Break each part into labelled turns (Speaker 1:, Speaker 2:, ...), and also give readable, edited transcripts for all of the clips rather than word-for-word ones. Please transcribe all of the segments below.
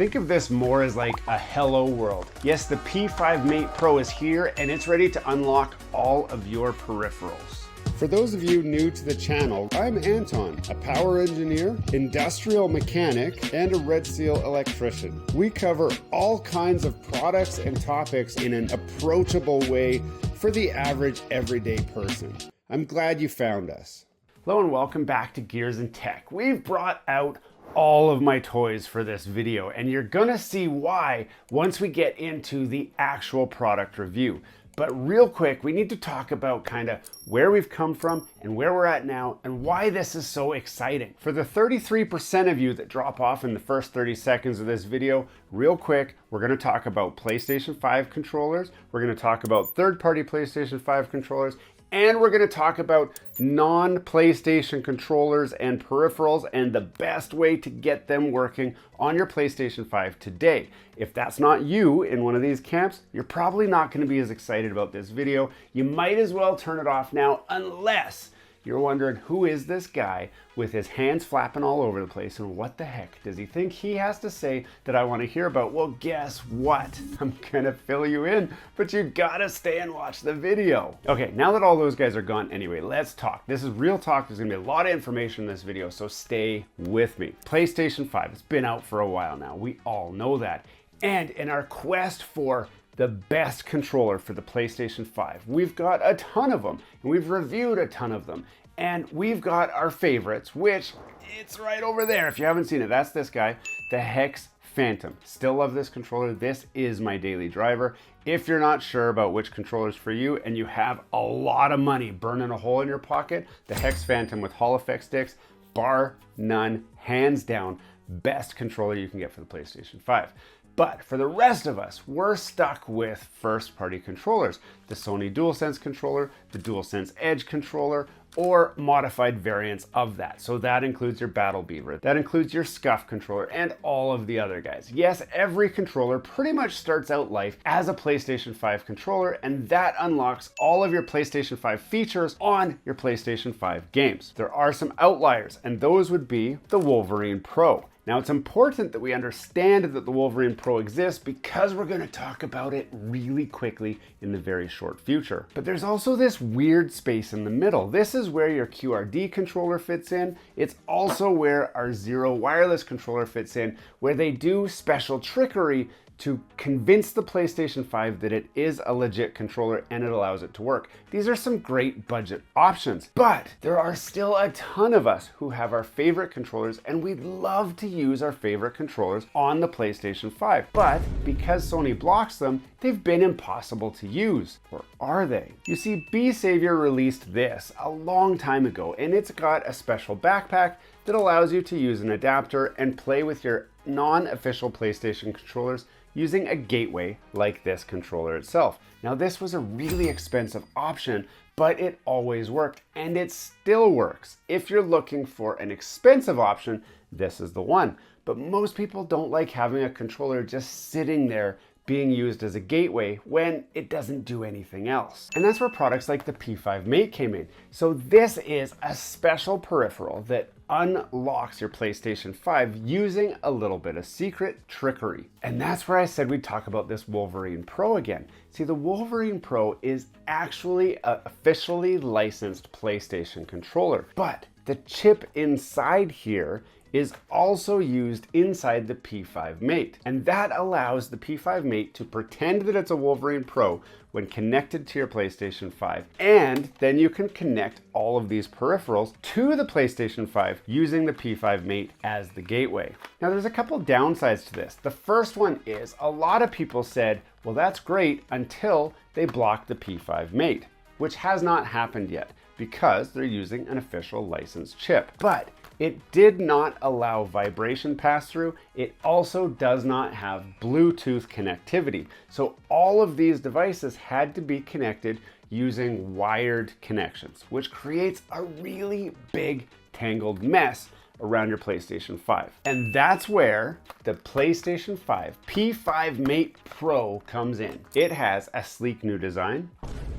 Speaker 1: Think of this more as like a hello world. Yes, the P5Mate Pro is here and it's ready to unlock all of your peripherals. For those of you new to the channel, I'm Anton, a power engineer, industrial mechanic, and a Red Seal electrician. We cover all kinds of products and topics in an approachable way for the average everyday person. I'm glad you found us. Hello and welcome back to Gears and Tech. We've brought out all of my toys for this video, and you're gonna see why once we get into the actual product review. But real quick, we need to talk about kind of where we've come from and where we're at now and why this is so exciting. For the 33% of you that drop off in the first 30 seconds of this video, real quick, we're gonna talk about PlayStation 5 controllers, we're gonna talk about third-party PlayStation 5 controllers, and we're gonna talk about non-PlayStation controllers and peripherals and the best way to get them working on your PlayStation 5 today. If that's not you in one of these camps, you're probably not gonna be as excited about this video. You might as well turn it off now unless you're wondering, who is this guy with his hands flapping all over the place and what the heck does he think he has to say that I want to hear about? Well, guess what? I'm gonna fill you in, but you gotta stay and watch the video. Okay, now that all those guys are gone, anyway, let's talk. This is real talk. There's gonna be a lot of information in this video, so stay with me. PlayStation 5, it's been out for a while now. We all know that. And in our quest for the best controller for the PlayStation 5. We've got a ton of them, and we've reviewed a ton of them. And we've got our favorites, which it's right over there. If you haven't seen it, that's this guy, the Hex Phantom. Still love this controller. This is my daily driver. If you're not sure about which controller's for you and you have a lot of money burning a hole in your pocket, the Hex Phantom with Hall effect sticks, bar none, hands down, best controller you can get for the PlayStation 5. But for the rest of us, we're stuck with first-party controllers. The Sony DualSense controller, the DualSense Edge controller, or modified variants of that. So that includes your Battle Beaver, that includes your Scuff controller, and all of the other guys. Yes, every controller pretty much starts out life as a PlayStation 5 controller, and that unlocks all of your PlayStation 5 features on your PlayStation 5 games. There are some outliers, and those would be the Wolverine Pro. Now, it's important that we understand that the Wolverine Pro exists because we're going to talk about it really quickly in the very short future. But there's also this weird space in the middle. This is where your QRD controller fits in. It's also where our Zero wireless controller fits in, where they do special trickery to convince the PlayStation 5 that it is a legit controller and it allows it to work. These are some great budget options, but there are still a ton of us who have our favorite controllers and we'd love to use our favorite controllers on the PlayStation 5. But because Sony blocks them, they've been impossible to use. Or are they? You see, Besavior released this a long time ago, and it's got a special backpack that allows you to use an adapter and play with your non-official PlayStation controllers using a gateway like this controller itself. Now, this was a really expensive option, but it always worked, and it still works. If you're looking for an expensive option, this is the one. But most people don't like having a controller just sitting there being used as a gateway when it doesn't do anything else. And that's where products like the P5Mate came in. So this is a special peripheral that unlocks your PlayStation 5 using a little bit of secret trickery. And that's where I said we'd talk about this Wolverine Pro again. See, the Wolverine Pro is actually an officially licensed PlayStation controller, but the chip inside here is also used inside the P5Mate. And that allows the P5Mate to pretend that it's a Wolverine Pro when connected to your PlayStation 5. And then you can connect all of these peripherals to the PlayStation 5 using the P5Mate as the gateway. Now, there's a couple downsides to this. The first one is a lot of people said, well, that's great until they block the P5Mate, which has not happened yet because they're using an official licensed chip. But it did not allow vibration pass-through. It also does not have Bluetooth connectivity. So all of these devices had to be connected using wired connections, which creates a really big tangled mess around your PlayStation 5. And that's where the PlayStation 5 P5Mate Pro comes in. It has a sleek new design,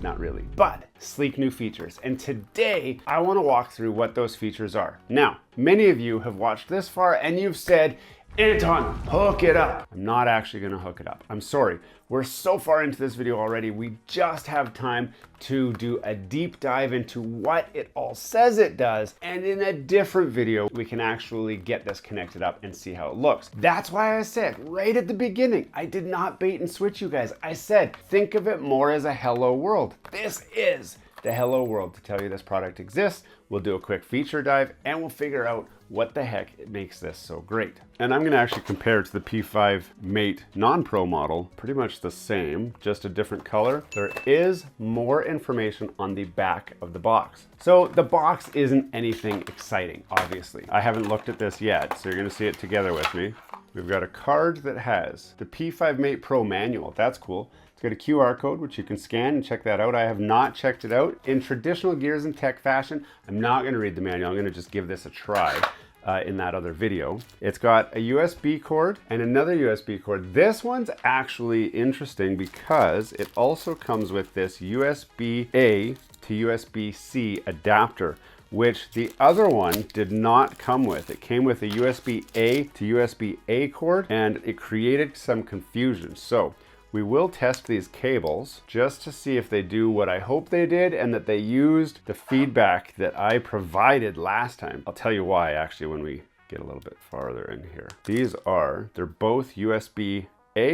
Speaker 1: not really, but sleek new features. And today I want to walk through what those features are. Now, many of you have watched this far and you've said, Anton, hook it up. I'm not actually gonna hook it up. I'm sorry. We're so far into this video already, we just have time to do a deep dive into what it all says it does. And in a different video, we can actually get this connected up and see how it looks. That's why I said right at the beginning, I did not bait and switch you guys. I said, think of it more as a hello world. This is the hello world to tell you this product exists. We'll do a quick feature dive and we'll figure out what the heck it makes this so great. And I'm gonna actually compare it to the P5Mate non-Pro model, pretty much the same, just a different color. There is more information on the back of the box. So the box isn't anything exciting, obviously. I haven't looked at this yet, so you're gonna see it together with me. We've got a card that has the P5Mate Pro manual. That's cool. It's got a QR code, which you can scan and check that out. I have not checked it out. In traditional Gears and Tech fashion, I'm not gonna read the manual. I'm gonna just give this a try in that other video. It's got a USB cord and another USB cord. This one's actually interesting because it also comes with this USB-A to USB-C adapter, which the other one did not come with. It came with a USB-A to USB-A cord and it created some confusion. So we will test these cables just to see if they do what I hope they did and that they used the feedback that I provided last time. I'll tell you why actually when we get a little bit farther in here. They're both USB-A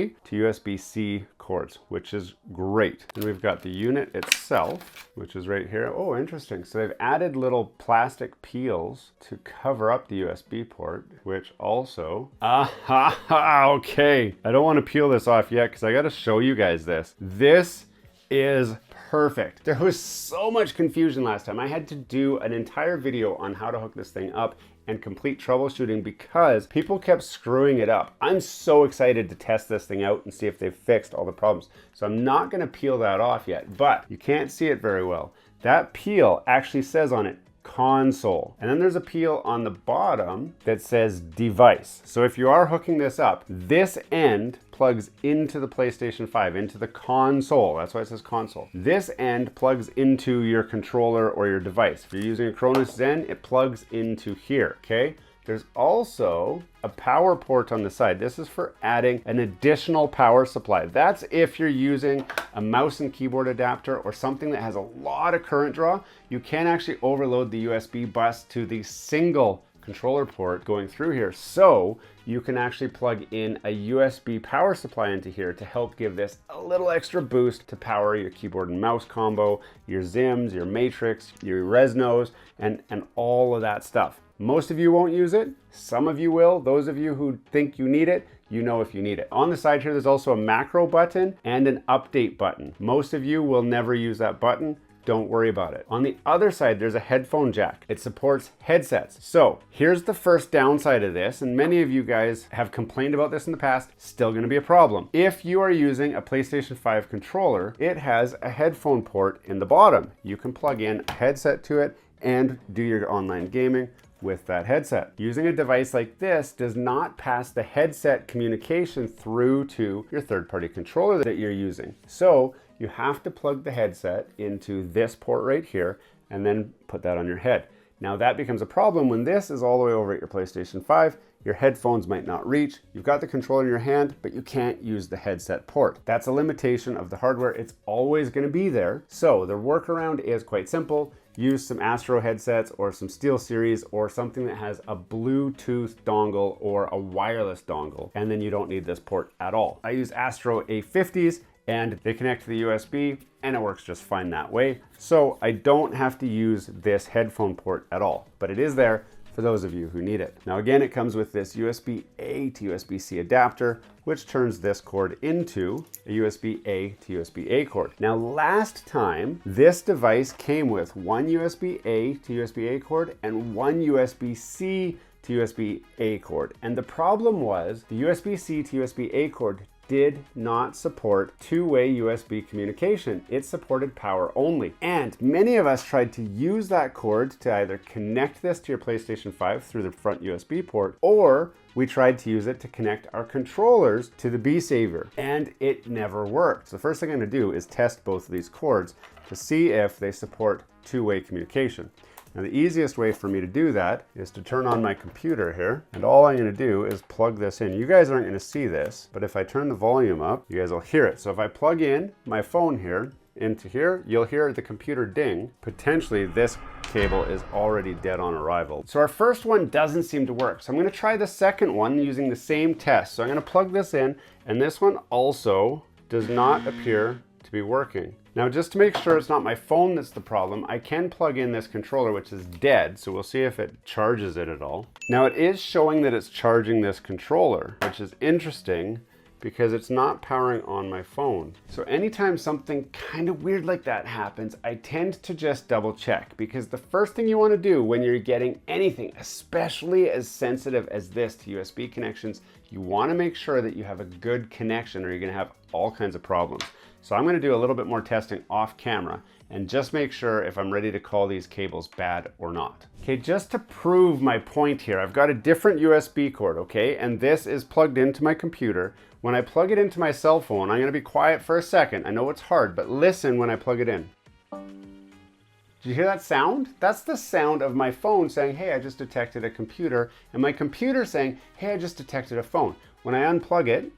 Speaker 1: to USB-C cords, which is great. And we've got the unit itself, which is right here. Oh, interesting. So they've added little plastic peels to cover up the USB port, which also, okay. I don't want to peel this off yet because I got to show you guys this. This is perfect. There was so much confusion last time. I had to do an entire video on how to hook this thing up and complete troubleshooting because people kept screwing it up. I'm so excited to test this thing out and see if they've fixed all the problems. So I'm not gonna peel that off yet, but you can't see it very well. That peel actually says on it, console. And then there's a peel on the bottom that says device. So if you are hooking this up, this end plugs into the PlayStation 5, into the console. That's why it says console. This end plugs into your controller or your device. If you're using a Cronus Zen, it plugs into here, okay? There's also a power port on the side. This is for adding an additional power supply. That's if you're using a mouse and keyboard adapter or something that has a lot of current draw. You can actually overload the USB bus to the single controller port going through here. So you can actually plug in a USB power supply into here to help give this a little extra boost to power your keyboard and mouse combo, your Zims, your Matrix, your Reasnows, and all of that stuff. Most of you won't use it. Some of you will. Those of you who think you need it, you know if you need it. On the side here, there's also a macro button and an update button. Most of you will never use that button. Don't worry about it. On the other side, there's a headphone jack. It supports headsets. So here's the first downside of this, and many of you guys have complained about this in the past, still gonna be a problem. If you are using a PlayStation 5 controller, it has a headphone port in the bottom. You can plug in a headset to it and do your online gaming with that headset. Using a device like this does not pass the headset communication through to your third-party controller that you're using. So you have to plug the headset into this port right here and then put that on your head. Now that becomes a problem when this is all the way over at your PlayStation 5. Your headphones might not reach. You've got the controller in your hand, but you can't use the headset port. That's a limitation of the hardware. It's always gonna be there. So the workaround is quite simple. Use some Astro headsets or some SteelSeries or something that has a Bluetooth dongle or a wireless dongle, and then you don't need this port at all. I use Astro A50s and they connect to the USB and it works just fine that way. So I don't have to use this headphone port at all, but it is there for those of you who need it. Now again, it comes with this USB-A to USB-C adapter, which turns this cord into a USB-A to USB-A cord. Now last time, this device came with one USB-A to USB-A cord and one USB-C to USB-A cord. And the problem was the USB-C to USB-A cord did not support two-way USB communication. It supported power only. And many of us tried to use that cord to either connect this to your PlayStation 5 through the front USB port, or we tried to use it to connect our controllers to the Besavior, and it never worked. So the first thing I'm gonna do is test both of these cords to see if they support two-way communication. Now the easiest way for me to do that is to turn on my computer here, and all I'm going to do is plug this in. You guys aren't going to see this, but if I turn the volume up, you guys will hear it. So if I plug in my phone here into here, you'll hear the computer ding. Potentially this cable is already dead on arrival. So our first one doesn't seem to work. So I'm going to try the second one using the same test. So I'm going to plug this in, and this one also does not appear to be working. Now, just to make sure it's not my phone that's the problem, I can plug in this controller, which is dead, so we'll see if it charges it at all. Now, it is showing that it's charging this controller, which is interesting because it's not powering on my phone. So anytime something kind of weird like that happens, I tend to just double check, because the first thing you want to do when you're getting anything, especially as sensitive as this to USB connections, you want to make sure that you have a good connection, or you're going to have all kinds of problems. So I'm going to do a little bit more testing off camera and just make sure if I'm ready to call these cables bad or not. Okay, just to prove my point here, I've got a different USB cord, okay? And this is plugged into my computer. When I plug it into my cell phone, I'm going to be quiet for a second. I know it's hard, but listen when I plug it in. Did you hear that sound? That's the sound of my phone saying, hey, I just detected a computer, and my computer saying, hey, I just detected a phone. When I unplug it,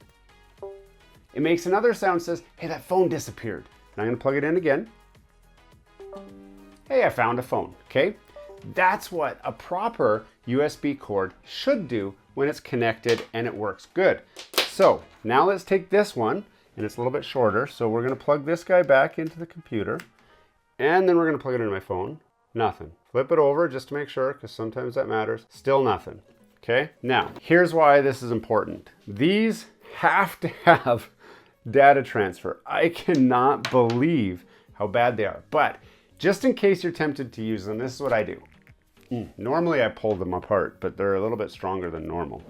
Speaker 1: it makes another sound, says, hey, that phone disappeared. And I'm going to plug it in again. Hey, I found a phone, okay? That's what a proper USB cord should do when it's connected and it works good. So now let's take this one, and it's a little bit shorter. So we're going to plug this guy back into the computer, and then we're going to plug it into my phone. Nothing. Flip it over just to make sure, because sometimes that matters. Still nothing. Okay? Now, here's why this is important. These have to have data transfer. I cannot believe how bad they are. But just in case you're tempted to use them, this is what I do. Normally I pull them apart, but they're a little bit stronger than normal.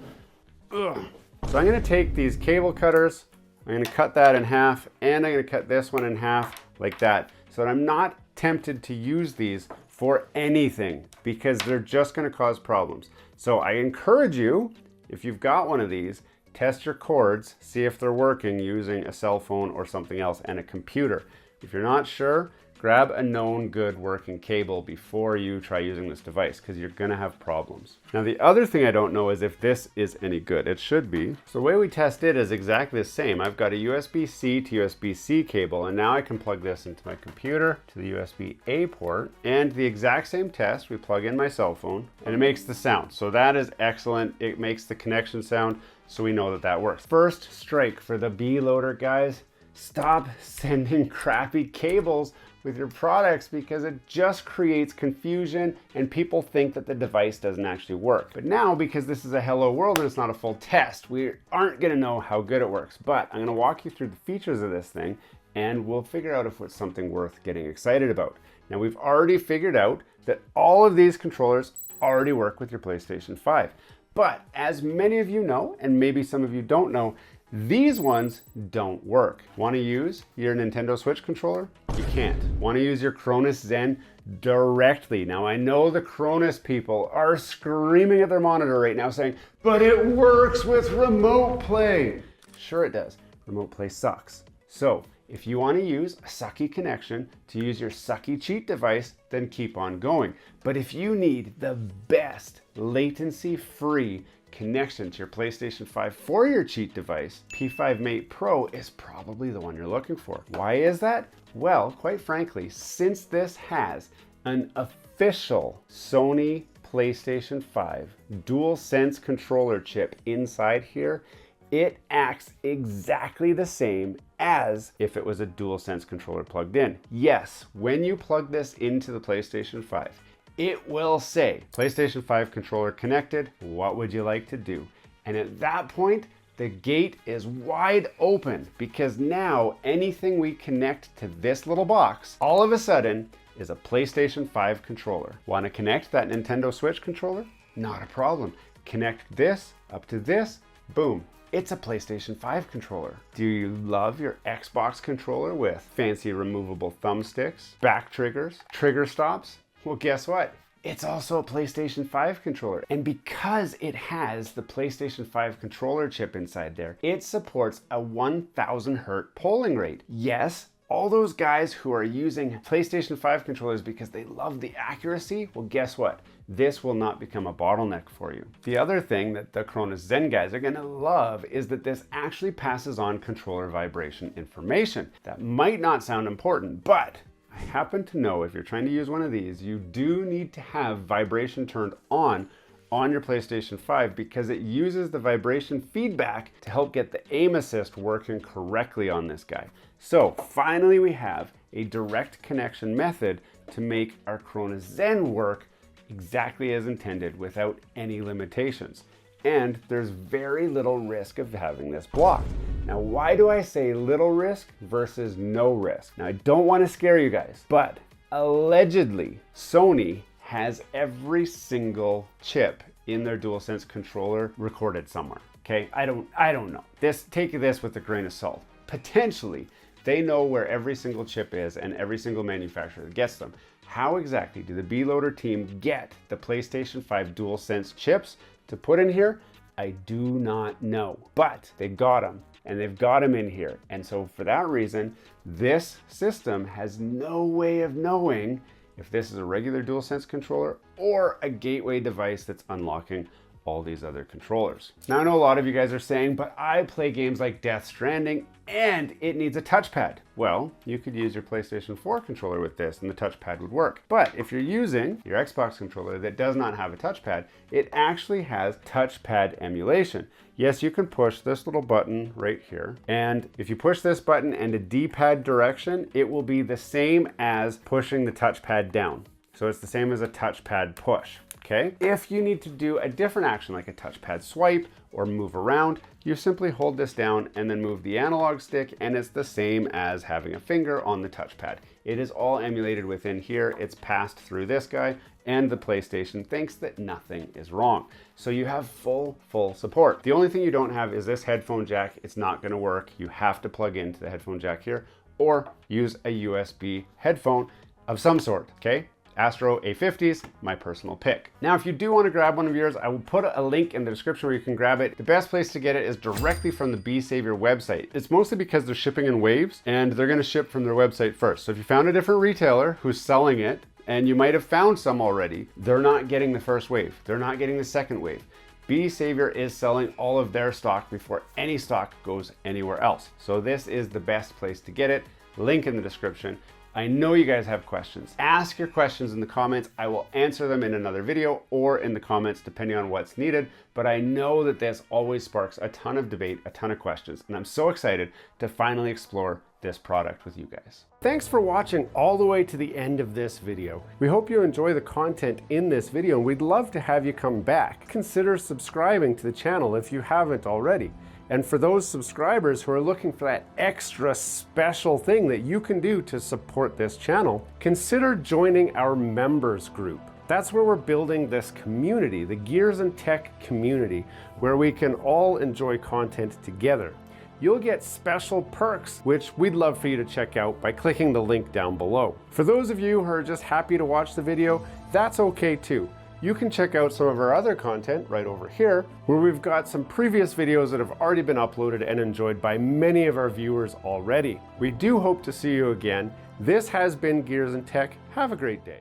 Speaker 1: Ugh. So I'm going to take these cable cutters, I'm going to cut that in half, and I'm going to cut this one in half like that, so that I'm not tempted to use these for anything, because they're just going to cause problems. So I encourage you, if you've got one of these, test your cords, see if they're working using a cell phone or something else, and a computer. If you're not sure, grab a known good working cable before you try using this device, because you're going to have problems. Now, the other thing I don't know is if this is any good. It should be. So the way we test it is exactly the same. I've got a USB-C to USB-C cable, and now I can plug this into my computer to the USB-A port, and the exact same test, we plug in my cell phone, and it makes the sound. So that is excellent. It makes the connection sound, so we know that that works. First strike for the B-loader, guys. Stop sending crappy cables with your products, because it just creates confusion and people think that the device doesn't actually work. But now, because this is a hello world and it's not a full test, we aren't going to know how good it works. But I'm going to walk you through the features of this thing, and we'll figure out if it's something worth getting excited about. Now, we've already figured out that all of these controllers already work with your PlayStation 5. But as many of you know, and maybe some of you don't know, these ones don't work. Want to use your Nintendo Switch controller? You can't. Want to use your Cronus Zen directly? Now, I know the Cronus people are screaming at their monitor right now saying, but it works with remote play. Sure it does. Remote play sucks. So if you want to use a sucky connection to use your sucky cheat device, then keep on going. But if you need the best latency-free connection to your PlayStation 5 for your cheat device, P5Mate Pro is probably the one you're looking for. Why is that? Well, quite frankly, since this has an official Sony PlayStation 5 DualSense controller chip inside here, it acts exactly the same as if it was a DualSense controller plugged in. Yes, when you plug this into the PlayStation 5, it will say, PlayStation 5 controller connected, what would you like to do? And at that point, the gate is wide open, because now anything we connect to this little box, all of a sudden, is a PlayStation 5 controller. Want to connect that Nintendo Switch controller? Not a problem. Connect this up to this, boom. It's a PlayStation 5 controller. Do you love your Xbox controller with fancy removable thumbsticks, back triggers, trigger stops? Well, guess what? It's also a PlayStation 5 controller. And because it has the PlayStation 5 controller chip inside there, it supports a 1000 hertz polling rate. Yes, All those guys who are using PlayStation 5 controllers because they love the accuracy, well, guess what? This will not become a bottleneck for you. The other thing that the Cronus Zen guys are gonna love is that this actually passes on controller vibration information. That might not sound important, but I happen to know if you're trying to use one of these, you do need to have vibration turned on your PlayStation 5 because it uses the vibration feedback to help get the aim assist working correctly on this guy. So finally we have a direct connection method to make our Cronus Zen work exactly as intended without any limitations. And there's very little risk of having this blocked. Now, why do I say little risk versus no risk? Now, I don't want to scare you guys, but allegedly Sony has every single chip in their DualSense controller recorded somewhere. Okay, I don't know. Take this with a grain of salt. Potentially, they know where every single chip is and every single manufacturer gets them. How exactly do the B-Loader team get the PlayStation 5 DualSense chips to put in here? I do not know, but they got them and they've got them in here. And so for that reason, this system has no way of knowing if this is a regular DualSense controller or a gateway device that's unlocking all these other controllers. Now I know a lot of you guys are saying, but I play games like Death Stranding and it needs a touchpad. Well, you could use your PlayStation 4 controller with this and the touchpad would work. But if you're using your Xbox controller that does not have a touchpad, it actually has touchpad emulation. Yes, you can push this little button right here. And if you push this button and a D-pad direction, it will be the same as pushing the touchpad down. So it's the same as a touchpad push. Okay. If you need to do a different action like a touchpad swipe or move around, you simply hold this down and then move the analog stick and it's the same as having a finger on the touchpad. It is all emulated within here. It's passed through this guy and the PlayStation thinks that nothing is wrong. So you have full support. The only thing you don't have is this headphone jack. It's not going to work. You have to plug into the headphone jack here or use a USB headphone of some sort. Okay. Astro A50s, my personal pick. Now, if you do want to grab one of yours, I will put a link in the description where you can grab it. The best place to get it is directly from the Besavior website. It's mostly because they're shipping in waves and they're going to ship from their website first. So if you found a different retailer who's selling it, and you might have found some already, they're not getting the first wave. They're not getting the second wave. Besavior is selling all of their stock before any stock goes anywhere else. So this is the best place to get it. Link in the description. I know you guys have questions. Ask your questions in the comments. I will answer them in another video or in the comments depending on what's needed. But I know that this always sparks a ton of debate, a ton of questions. And I'm so excited to finally explore this product with you guys. Thanks for watching all the way to the end of this video. We hope you enjoy the content in this video and we'd love to have you come back. Consider subscribing to the channel if you haven't already. And for those subscribers who are looking for that extra special thing that you can do to support this channel, consider joining our members group. That's where we're building this community, the Gears and Tech community, where we can all enjoy content together. You'll get special perks, which we'd love for you to check out by clicking the link down below. For those of you who are just happy to watch the video, that's okay too. You can check out some of our other content right over here, where we've got some previous videos that have already been uploaded and enjoyed by many of our viewers already. We do hope to see you again. This has been Gears and Tech. Have a great day.